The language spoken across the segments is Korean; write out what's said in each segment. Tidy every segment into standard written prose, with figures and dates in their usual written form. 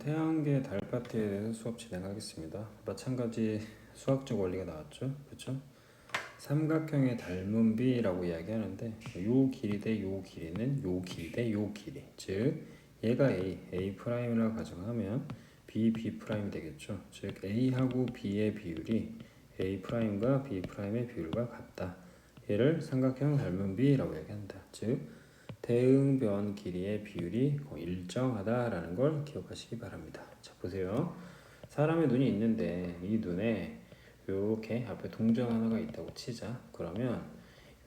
태양계 달파트에 대해서 수업 진행하겠습니다. 마찬가지 수학적 원리가 나왔죠. 그렇죠? 삼각형의 닮은 비라고 이야기하는데 요 길이 대 요 길이는 요 길이 대 요 길이. 즉 얘가 A 프라임이라고 가정하면 B 프라임이 되겠죠. 즉 A하고 B의 비율이 A 프라임과 B 프라임의 비율과 같다. 얘를 삼각형 닮은 비라고 얘기한다. 즉 대응변 길이의 비율이 일정하다라는 걸 기억하시기 바랍니다. 자, 보세요. 사람의 눈이 있는데 이 눈에 이렇게 앞에 동전 하나가 있다고 치자. 그러면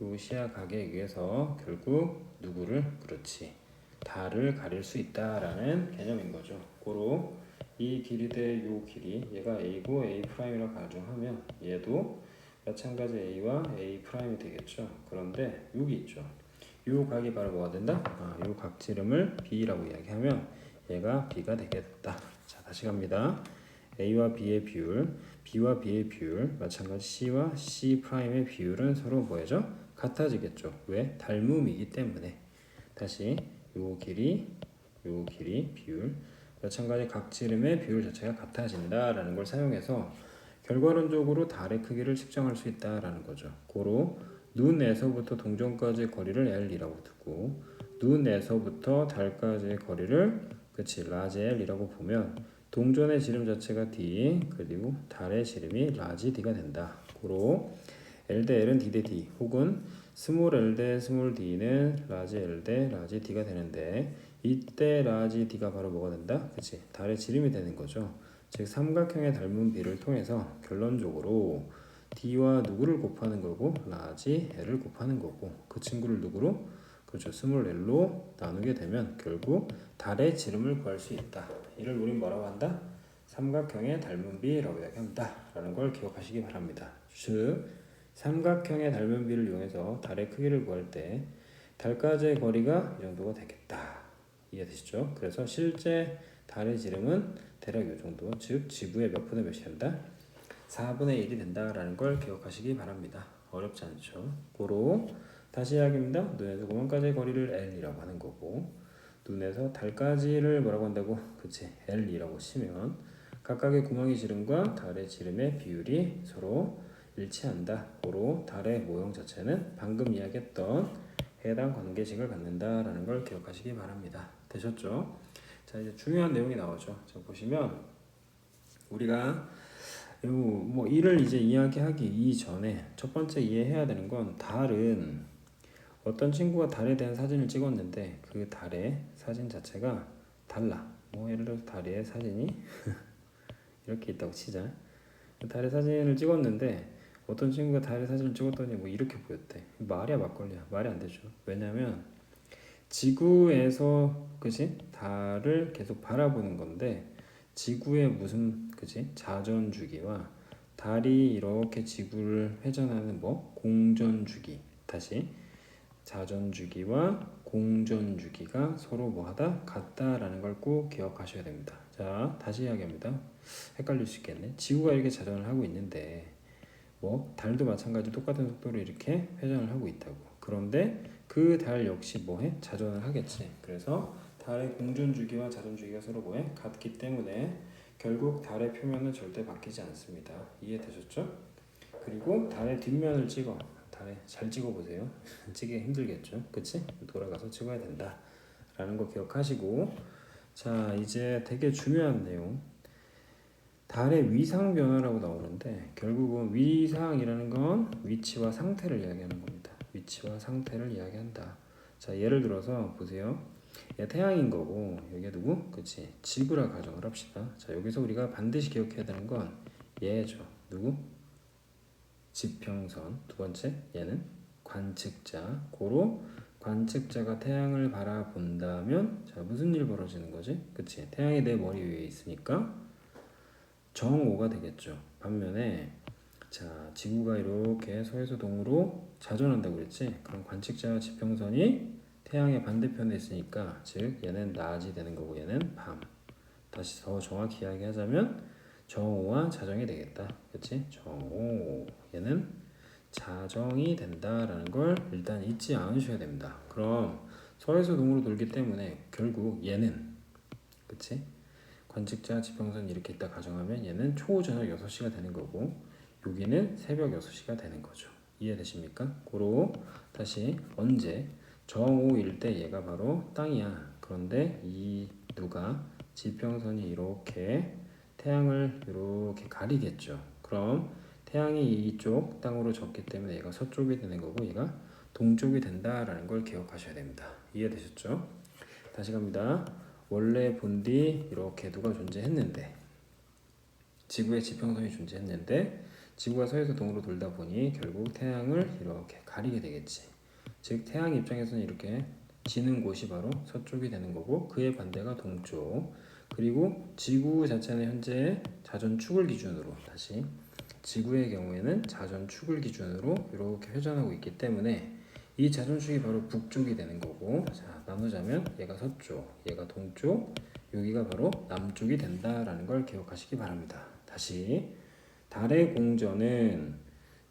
이 시야각에 의해서 결국 누구를 그렇지 달을 가릴 수 있다라는 개념인 거죠. 고로 이 길이 대 요 길이 얘가 A고 A 프라임이라고 가정하면 얘도 마찬가지 A와 A 프라임이 되겠죠. 그런데 여기 있죠. 요 각이 바로 뭐가 된다? 요 각지름을 B라고 이야기하면 얘가 B가 되게 됐다. 자, 다시 갑니다. A와 B의 비율, B와 B의 비율, 마찬가지 C와 C 프라임의 비율은 서로 뭐죠? 같아지겠죠. 왜? 닮음이기 때문에. 다시 요 길이 비율, 마찬가지 각지름의 비율 자체가 같아진다라는 걸 사용해서 결과론적으로 달의 크기를 측정할 수 있다라는 거죠. 고로 눈에서부터 동전까지의 거리를 L이라고 두고 눈에서부터 달까지의 거리를 라지 L이라고 보면 동전의 지름 자체가 D 그리고 달의 지름이 라지 D가 된다. 고로 L 대 L은 D 대 D 혹은 스몰 L 대 스몰 D는 라지 L 대 라지 D가 되는데 이때 라지 D가 바로 뭐가 된다? 그치? 달의 지름이 되는 거죠. 즉 삼각형의 닮은 비를 통해서 결론적으로 D와 누구를 곱하는 거고 라지 L을 곱하는 거고 그 친구를 누구로? 그렇죠. 스몰 L로 나누게 되면 결국 달의 지름을 구할 수 있다. 이를 우린 뭐라고 한다? 삼각형의 닮은 비라고 이야기한다 라는 걸 기억하시기 바랍니다. 즉 삼각형의 닮은 비를 이용해서 달의 크기를 구할 때 달까지의 거리가 이 정도가 되겠다. 이해되시죠? 그래서 실제 달의 지름은 대략 이 정도, 즉 지구의 몇 분의 몇이 된다? 4분의 1이 된다라는 걸 기억하시기 바랍니다. 어렵지 않죠? 고로 다시 이야기입니다. 눈에서 공원까지의 거리를 L이라고 하는 거고 눈에서 달까지를 뭐라고 한다고? 그치, L이라고 치면 각각의 구멍의 지름과 달의 지름의 비율이 서로 일치한다. 고로 달의 모형 자체는 방금 이야기했던 해당 관계식을 갖는다라는 걸 기억하시기 바랍니다. 되셨죠? 자, 이제 중요한 내용이 나오죠. 자, 보시면 우리가 뭐 이를 이제 이야기하기 이전에 첫 번째 이해해야 되는 건 달은 어떤 친구가 달에 대한 사진을 찍었는데 그 달의 사진 자체가 달라. 뭐 예를 들어서 달의 사진이 이렇게 있다고 치자. 달의 사진을 찍었는데 어떤 친구가 달의 사진을 찍었더니 뭐 이렇게 보였대. 말이야 막걸리야. 말이 안 되죠. 왜냐면 지구에서 그치? 달을 계속 바라보는 건데 지구의 무슨 그치? 자전 주기와 달이 이렇게 지구를 회전하는 뭐 공전 주기. 다시 자전 주기와 공전 주기가 서로 뭐하다 같다라는 걸 꼭 기억하셔야 됩니다. 자, 다시 이야기합니다. 헷갈릴 수 있겠네. 지구가 이렇게 자전을 하고 있는데 뭐 달도 마찬가지 똑같은 속도로 이렇게 회전을 하고 있다고. 그런데 그 달 역시 뭐해? 자전을 하겠지. 그래서 달의 공전 주기와 자전 주기가 서로 뭐해? 같기 때문에 결국 달의 표면은 절대 바뀌지 않습니다. 이해되셨죠? 그리고 달의 뒷면을 찍어. 달에 잘 찍어보세요. 찍기 힘들겠죠? 그치? 돌아가서 찍어야 된다 라는 거 기억하시고 자, 이제 되게 중요한 내용 달의 위상 변화라고 나오는데 결국은 위상이라는 건 위치와 상태를 이야기하는 겁니다. 위치와 상태를 이야기한다. 자, 예를 들어서 보세요. 얘 태양인 거고 여기 누구? 그치? 지구라 가정을 합시다. 자, 여기서 우리가 반드시 기억해야 되는 건 얘죠. 누구? 지평선. 두 번째 얘는 관측자. 고로 관측자가 태양을 바라본다면 자, 무슨 일 벌어지는 거지? 그치? 태양이 내 머리 위에 있으니까 정오가 되겠죠. 반면에 자, 지구가 이렇게 서에서 동으로 자전한다고 그랬지? 그럼 관측자 지평선이 태양의 반대편에 있으니까 즉 얘는 낮이 되는 거고 얘는 밤. 다시 더 정확히 이야기하자면 정오와 자정이 되겠다. 그치? 정오. 얘는 자정이 된다라는 걸 일단 잊지 않으셔야 됩니다. 그럼 서에서 동으로 돌기 때문에 결국 얘는 그치? 관측자 지평선 이렇게 있다 가정하면 얘는 초저녁 6시가 되는 거고 여기는 새벽 6시가 되는 거죠. 이해되십니까? 고로 다시 언제 정오일 때 얘가 바로 땅이야. 그런데 이 누가 지평선이 이렇게 태양을 이렇게 가리겠죠. 그럼 태양이 이쪽 땅으로 졌기 때문에 얘가 서쪽이 되는 거고 얘가 동쪽이 된다라는 걸 기억하셔야 됩니다. 이해되셨죠? 다시 갑니다. 원래 본디 이렇게 누가 존재했는데 지구의 지평선이 존재했는데 지구가 서에서 동으로 돌다 보니 결국 태양을 이렇게 가리게 되겠지. 즉 태양 입장에서는 이렇게 지는 곳이 바로 서쪽이 되는 거고 그의 반대가 동쪽. 그리고 지구 자체는 현재 자전축을 기준으로 다시 지구의 경우에는 자전축을 기준으로 이렇게 회전하고 있기 때문에 이 자전축이 바로 북쪽이 되는 거고 자 나누자면 얘가 서쪽, 얘가 동쪽, 여기가 바로 남쪽이 된다라는 걸 기억하시기 바랍니다. 다시 달의 공전은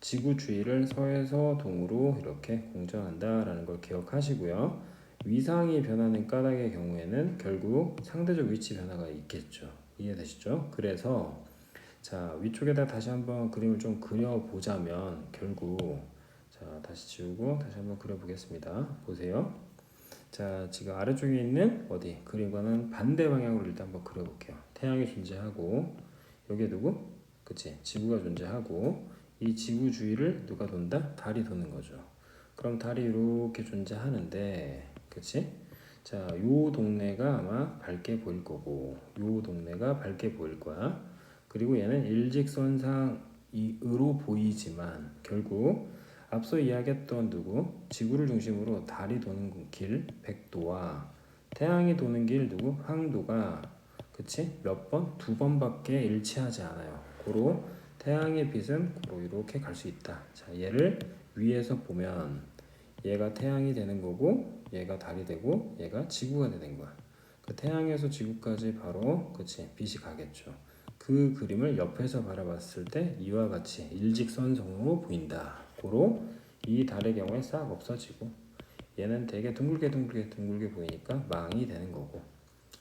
지구 주위를 서에서 동으로 이렇게 공전한다라는 걸 기억하시고요. 위상이 변하는 까닭의 경우에는 결국 상대적 위치 변화가 있겠죠. 이해되시죠? 그래서 자 위쪽에다 다시 한번 그림을 좀 그려보자면 결국 자 다시 지우고 다시 한번 그려보겠습니다. 보세요. 자 지금 아래쪽에 있는 어디 그림과는 반대 방향으로 일단 한번 그려볼게요. 태양이 존재하고 여기에 누구? 그치 지구가 존재하고 이 지구 주위를 누가 돈다? 달이 도는 거죠. 그럼 달이 이렇게 존재하는데 그치? 자 요 동네가 아마 밝게 보일 거고 요 동네가 밝게 보일 거야. 그리고 얘는 일직선상으로 보이지만 결국 앞서 이야기했던 누구? 지구를 중심으로 달이 도는 길 백도와 태양이 도는 길 누구? 항도가 그치? 몇 번? 2번밖에 일치하지 않아요. 고로 태양의 빛은 고로 이렇게 갈 수 있다. 자 얘를 위에서 보면 얘가 태양이 되는 거고 얘가 달이 되고 얘가 지구가 되는 거야. 그 태양에서 지구까지 바로 그치? 빛이 가겠죠. 그 그림을 옆에서 바라봤을 때 이와 같이 일직선상으로 보인다. 고로 이 달의 경우에 싹 없어지고 얘는 되게 둥글게 보이니까 망이 되는 거고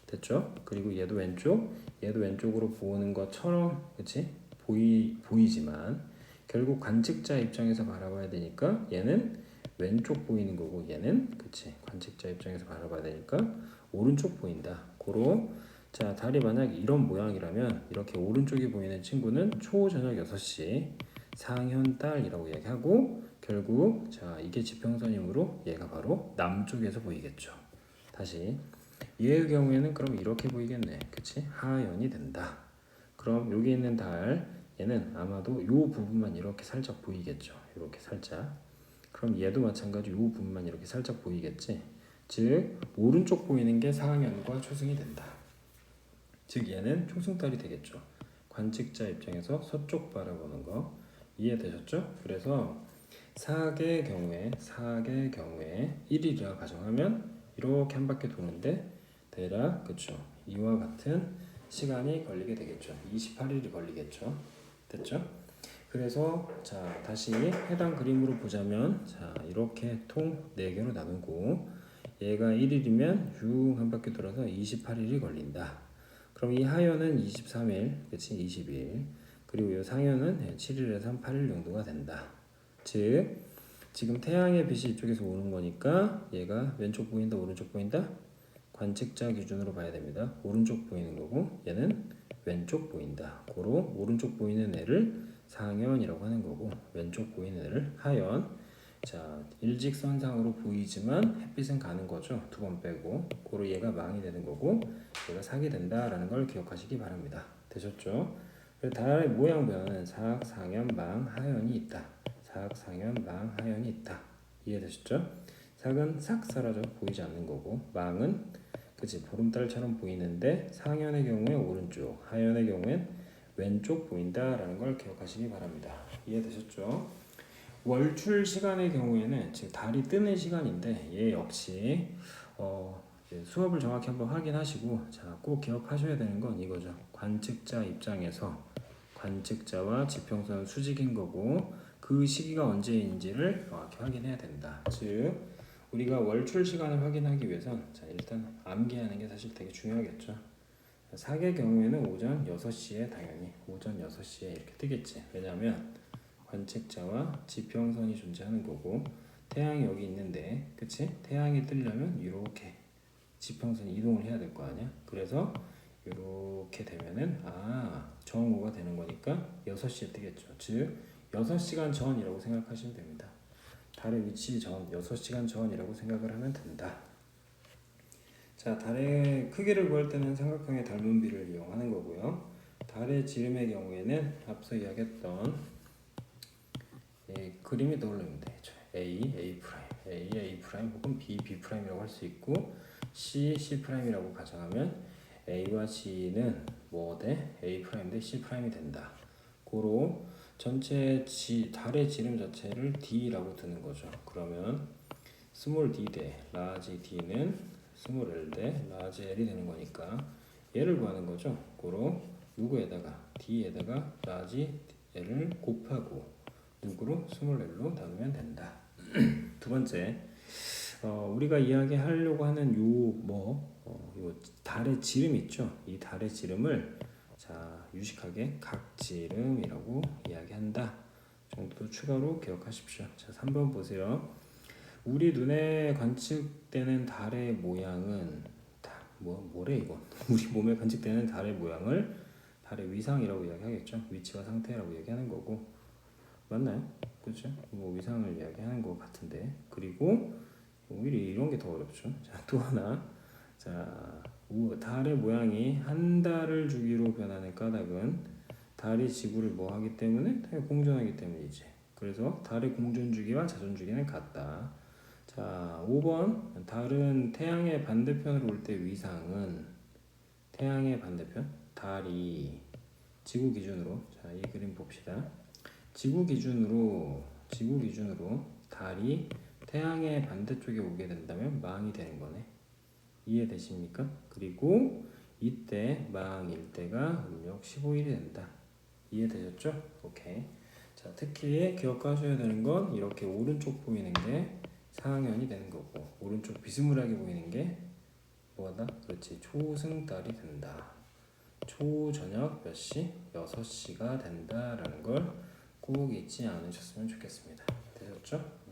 됐죠? 그리고 얘도 왼쪽으로 보는 것처럼 그치? 보이지만 결국 관측자 입장에서 바라봐야 되니까 얘는 왼쪽 보이는 거고 얘는 그치? 관측자 입장에서 바라봐야 되니까 오른쪽 보인다. 고로 자 달이 만약 이런 모양이라면 이렇게 오른쪽이 보이는 친구는 초저녁 6시 상현달이라고 이야기하고 결국 자 이게 지평선이므로 얘가 바로 남쪽에서 보이겠죠. 다시 얘의 경우에는 그럼 이렇게 보이겠네. 그치? 하연이 된다. 그럼 여기 있는 달 얘는 아마도 요 부분만 이렇게 살짝 보이겠죠. 이렇게 살짝. 그럼 얘도 마찬가지 요 부분만 이렇게 살짝 보이겠지. 즉 오른쪽 보이는 게 상현과 초승이 된다. 즉 얘는 초승달이 되겠죠. 관측자 입장에서 서쪽 바라보는 거 이해되셨죠? 그래서 사악의 경우에 1일이라 가정하면 이렇게 한 바퀴 도는데 대략 그쵸 이와 같은 시간이 걸리게 되겠죠. 28일이 걸리겠죠. 됐죠? 그래서 자 다시 해당 그림으로 보자면 자 이렇게 통 4개로 나누고 얘가 1일이면 쭉 한 바퀴 돌아서 28일이 걸린다. 그럼 이 하연은 23일 그치 20일 그리고 이 상현은 7일에서 한 8일 정도가 된다. 즉 지금 태양의 빛이 이쪽에서 오는 거니까 얘가 왼쪽 보인다 오른쪽 보인다? 관측자 기준으로 봐야 됩니다. 오른쪽 보이는 거고 얘는 왼쪽 보인다. 고로 오른쪽 보이는 애를 상현이라고 하는 거고 왼쪽 보이는 애를 하연. 자 일직선상으로 보이지만 햇빛은 가는 거죠. 2번 빼고 고로 얘가 망이 되는 거고 얘가 사게 된다라는 걸 기억하시기 바랍니다. 되셨죠? 달의 모양 변화는 사악, 상현, 망, 하연이 있다. 사악, 상현, 망, 하연이 있다. 이해되셨죠? 사악은 싹 사라져 보이지 않는 거고 망은 그치 보름달처럼 보이는데 상현의 경우에 오른쪽, 하연의 경우엔 왼쪽 보인다라는 걸 기억하시기 바랍니다. 이해되셨죠? 월출 시간의 경우에는 즉 달이 뜨는 시간인데 얘 역시 수업을 정확히 한번 확인하시고 자, 꼭 기억하셔야 되는 건 이거죠. 관측자 입장에서 관측자와 지평선은 수직인 거고 그 시기가 언제인지를 정확히 확인해야 된다. 즉 우리가 월출 시간을 확인하기 위해선 자 일단 암기하는 게 사실 되게 중요하겠죠. 사계 경우에는 오전 6시에 당연히 오전 6시에 이렇게 뜨겠지. 왜냐하면 관측자와 지평선이 존재하는 거고 태양이 여기 있는데 그치? 태양이 뜨려면 이렇게 지평선이 이동을 해야 될 거 아니야? 그래서 이렇게 되면은 정오가 되는 거니까 6시에 뜨겠죠. 즉 6시간 전이라고 생각하시면 됩니다. 달의 위치 전 6시간 전이라고 생각을 하면 된다. 자, 달의 크기를 구할 때는 삼각형의 닮은비를 이용하는 거고요. 달의 지름의 경우에는 앞서 이야기했던 그림이 떠올리면 되죠. A 혹은 B'이라고 할 수 있고 C'이라고 가정하면 A와 C는 뭐 돼? A' 대 C' 된다. 고로 전체 달의 지름 자체를 D라고 두는 거죠. 그러면 스몰 d 대 라지 D는 스몰 l 대 라지 L이 되는 거니까 얘를 구하는 거죠. 고로 누구에다가 D에다가 라지 L을 곱하고 누구로 스몰 l로 나누면 된다. 두 번째, 우리가 이야기하려고 하는 요 달의 지름 있죠. 이 달의 지름을 자 유식하게 각지름이라고 이야기한다. 정도 추가로 기억하십시오. 자, 3번 보세요. 우리 눈에 관측되는 달의 모양은 뭐래 이거? 우리 몸에 관측되는 달의 모양을 달의 위상이라고 이야기하겠죠. 위치와 상태라고 이야기하는 거고 맞나요? 그렇죠? 뭐 위상을 이야기하는 것 같은데 그리고 오히려 이런 게 더 어렵죠. 자, 또 하나 자 달의 모양이 한 달을 주기로 변하는 까닭은 달이 지구를 뭐 하기 때문에 공전하기 때문이지. 그래서 달의 공전 주기와 자전 주기는 같다. 자, 5번 달은 태양의 반대편으로 올 때 위상은 태양의 반대편 달이 지구 기준으로 자, 이 그림 봅시다. 지구 기준으로 달이 태양의 반대쪽에 오게 된다면 망이 되는 거네. 이해되십니까? 그리고 이때 망일 때가 음력 15일이 된다. 이해되셨죠? 오케이. 자, 특히 기억하셔야 되는 건 이렇게 오른쪽 보이는 게 상하년이 되는 거고 오른쪽 비스무리하게 보이는 게 뭐하다? 그렇지. 초승달이 된다. 초저녁 몇 시? 6시가 된다라는 걸 꼭 잊지 않으셨으면 좋겠습니다. 되셨죠?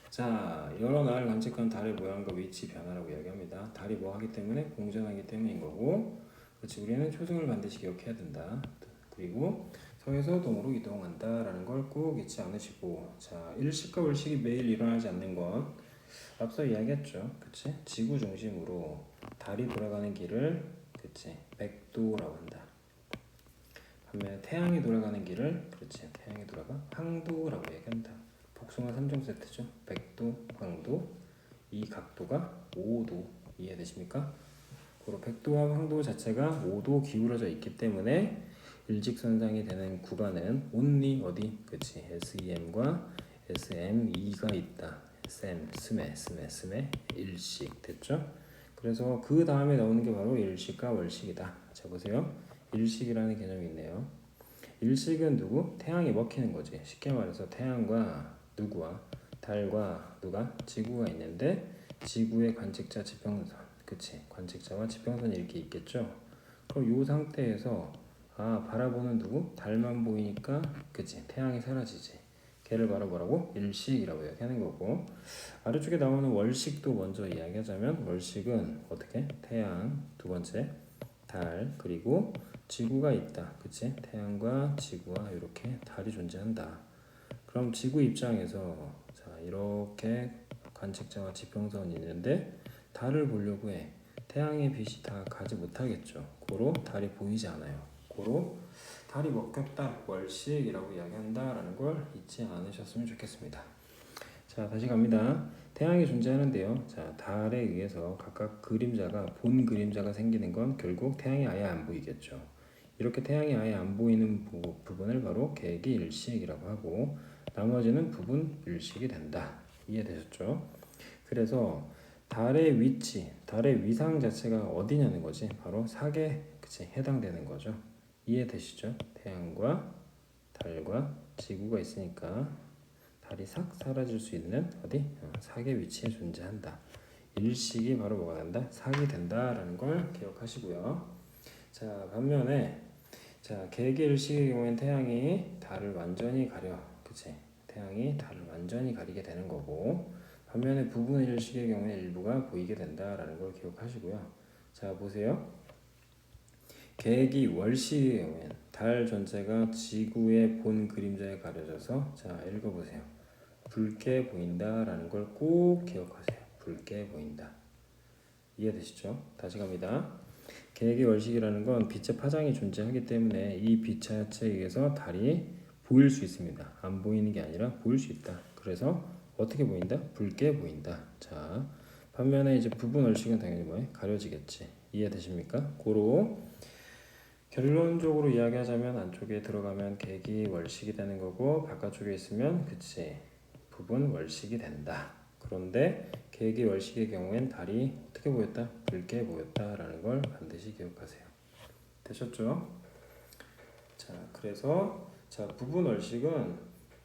자, 여러 날 관측한 달의 모양과 위치 변화라고 이야기합니다. 달이 뭐 하기 때문에? 공전하기 때문인 거고 그렇지. 우리는 초승을 반드시 기억해야 된다. 그리고 서에서 동으로 이동한다라는 걸 꼭 잊지 않으시고 자, 일식과 월식이 매일 일어나지 않는 건 앞서 이야기했죠. 그치? 지구 중심으로 달이 돌아가는 길을 그치? 백도라고 한다. 반면에 태양이 돌아가는 길을 그렇지 태양이 돌아가 황도라고 얘기한다. 복숭아 3종 세트죠. 백도, 황도. 이 각도가 5도. 이해되십니까? 그리고 백도와 황도 자체가 5도 기울어져 있기 때문에 일직선상이 되는 구간은 only 어디? 그치 SEM과 SME가 있다. 스메 일식 됐죠? 그래서 그 다음에 나오는 게 바로 일식과 월식이다. 자 보세요. 일식이라는 개념이 있네요. 일식은 누구? 태양이 먹히는 거지. 쉽게 말해서 태양과 누구와 달과 누가? 지구가 있는데 지구의 관측자 지평선 그치? 관측자와 지평선이 이렇게 있겠죠. 그럼 이 상태에서 바라보는 누구? 달만 보이니까 그치? 태양이 사라지지. 걔를 바로 뭐라고? 일식이라고 이야기하는 거고 아래쪽에 나오는 월식도 먼저 이야기하자면 월식은 어떻게? 태양 두 번째 달 그리고 지구가 있다. 그치? 태양과 지구와 이렇게 달이 존재한다. 그럼 지구 입장에서 자 이렇게 관측자와 지평선이 있는데 달을 보려고 해. 태양의 빛이 다 가지 못하겠죠. 고로 달이 보이지 않아요. 고로 달이 먹혔다. 월식이라고 이야기한다라는 걸 잊지 않으셨으면 좋겠습니다. 자 다시 갑니다. 태양이 존재하는데요. 자 달에 의해서 각각 본 그림자가 생기는 건 결국 태양이 아예 안 보이겠죠. 이렇게 태양이 아예 안 보이는 부분을 바로 개기일식이라고 하고 나머지는 부분 일식이 된다. 이해되셨죠? 그래서 달의 위치, 달의 위상 자체가 어디냐는 거지. 바로 사계 그치 해당되는 거죠. 이해되시죠? 태양과 달과 지구가 있으니까 달이 싹 사라질 수 있는 어디? 사계 위치에 존재한다. 일식이 바로 뭐가 된다? sak이 된다라는 걸 기억하시고요. 자, 반면에 자, 계기 일식의 경우엔 태양이 달을 완전히 가려. 그치? 태양이 달을 완전히 가리게 되는 거고, 반면에 부분 일식의 경우에 일부가 보이게 된다라는 걸 기억하시고요. 자, 보세요. 계기 월식의 경우엔 달 전체가 지구의 본 그림자에 가려져서, 자, 읽어보세요. 붉게 보인다라는 걸 꼭 기억하세요. 붉게 보인다. 이해되시죠? 다시 갑니다. 계획의 월식이라는 건 빛의 파장이 존재하기 때문에 이 빛 자체에 의해서 달이 보일 수 있습니다. 안 보이는 게 아니라 보일 수 있다. 그래서 어떻게 보인다? 붉게 보인다. 자, 반면에 이제 부분 월식은 당연히 뭐예요? 가려지겠지. 이해되십니까? 고로 결론적으로 이야기하자면 안쪽에 들어가면 계기 월식이 되는 거고 바깥쪽에 있으면 그치 부분 월식이 된다. 그런데 계기 월식의 경우엔 달이 어떻게 보였다? 붉게 보였다라는 걸 반드시 기억하세요. 되셨죠? 자, 그래서 자 부분 월식은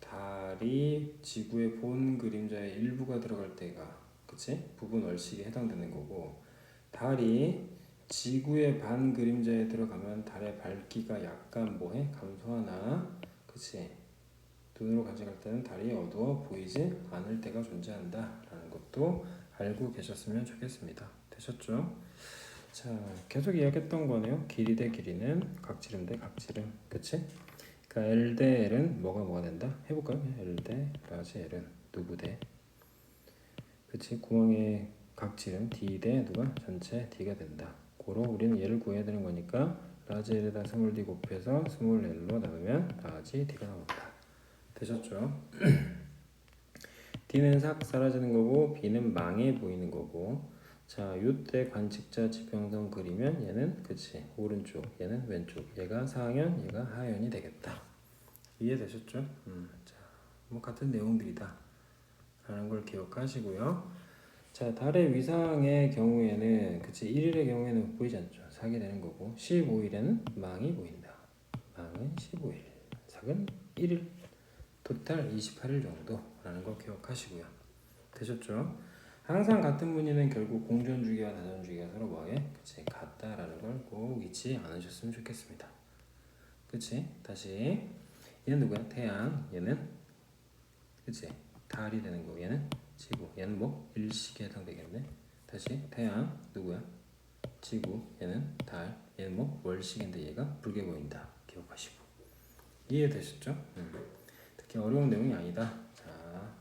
달이 지구의 본 그림자의 일부가 들어갈 때가 그치? 부분 월식에 해당되는 거고 달이 지구의 반 그림자에 들어가면 달의 밝기가 약간 뭐해? 감소하나? 그치? 눈으로 관측할 때는 달이 어두워 보이지 않을 때가 존재한다 라는 것도 알고 계셨으면 좋겠습니다. 되셨죠? 자, 계속 이야기했던 거네요. 길이 대 길이는 각지름 대 각지름. 그치? 그러니까 L 대 L은 뭐가 된다? 해볼까요? L 대 라지 L은 누구 대? 그치? 구멍의 각지름 D 대 누가? 전체 D가 된다. 고로 우리는 얘를 구해야 되는 거니까 라지 L에다 스몰 D 곱해서 스몰 L로 나누면 라지 D가 나온다. 되셨죠? D는 싹 사라지는 거고 B는 망해 보이는 거고 자, 요때 관측자 지평선 그리면 얘는 그치 오른쪽 얘는 왼쪽 얘가 상하연 얘가 하연이 되겠다. 이해되셨죠? 자, 뭐 같은 내용들이다 라는 걸 기억하시고요. 자, 달의 위상의 경우에는 그치 1일의 경우에는 보이지 않죠. 삭이 되는 거고 15일에는 망이 보인다. 망은 15일 삭은 1일 토탈 28일 정도라는 거 기억하시고요. 되셨죠? 항상 같은 무늬는 결국 공전주기와 다전주기가 서로 뭐하게? 그치 같다라는 걸 꼭 잊지 않으셨으면 좋겠습니다. 그치? 다시 얘는 누구야? 태양 얘는 그치? 달이 되는 거 얘는 지구 얘는 뭐? 일식에 해당되겠네. 다시 태양 누구야? 지구 얘는 달 얘는 뭐? 월식인데 얘가 붉게 보인다. 기억하시고 이해되셨죠? 특히 어려운 내용이 아니다. 자,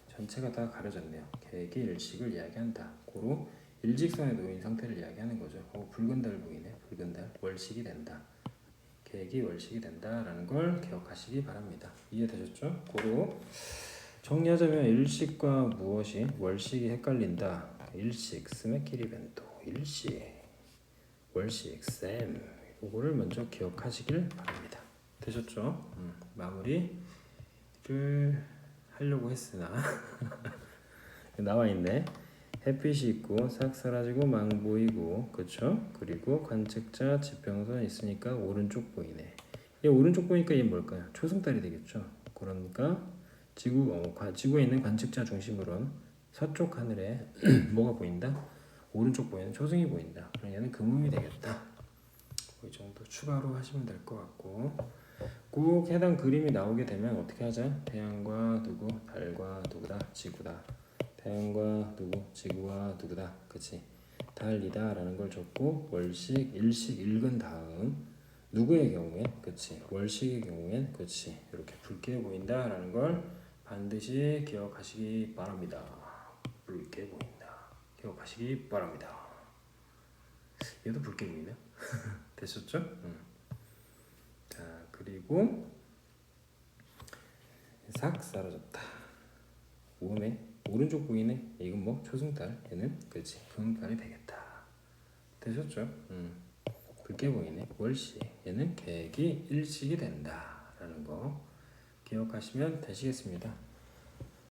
전체가 다 가려졌네요. 계획이 일식을 이야기한다. 고로 일직선에 놓인 상태를 이야기하는 거죠. 붉은 달 보이네. 붉은 달 월식이 된다. 계획이 월식이 된다라는 걸 기억하시기 바랍니다. 이해되셨죠? 고로 정리하자면 일식과 무엇이 월식이 헷갈린다. 일식 스메키리 벤토 일식 월식 쌤 이거를 먼저 기억하시길 바랍니다. 되셨죠? 마무리를 하려고 했으나 나와 있네. 햇빛이 있고 싹 사라지고 망 보이고 그쵸? 그리고 관측자 지평선 있으니까 오른쪽 보이네. 얘 오른쪽 보니까 얘 뭘까요? 초승달이 되겠죠. 그러니까 지구에 있는 관측자 중심으로는 서쪽 하늘에 뭐가 보인다? 오른쪽 보이는 초승이 보인다. 그럼 얘는 금음이 되겠다. 이 정도 추가로 하시면 될 것 같고 꼭 해당 그림이 나오게 되면 어떻게 하자? 태양과 누구? 달과 누구다? 지구다. 태양과 누구? 지구와 누구다? 그치? 달이다 라는 걸 적고 월식, 일식 읽은 다음 누구의 경우엔? 그치? 월식의 경우엔? 그치? 이렇게 붉게 보인다 라는 걸 반드시 기억하시기 바랍니다. 붉게 보인다. 기억하시기 바랍니다. 얘도 붉게 보이네. 됐었죠? 자, 그리고 싹 사라졌다. 오네. 오른쪽 보이네. 이건 뭐 초승달. 얘는 그렇지 금음달이 되겠다. 되셨죠? 붉게 보이네. 월시. 얘는 계획이 일식이 된다라는 거 기억하시면 되시겠습니다.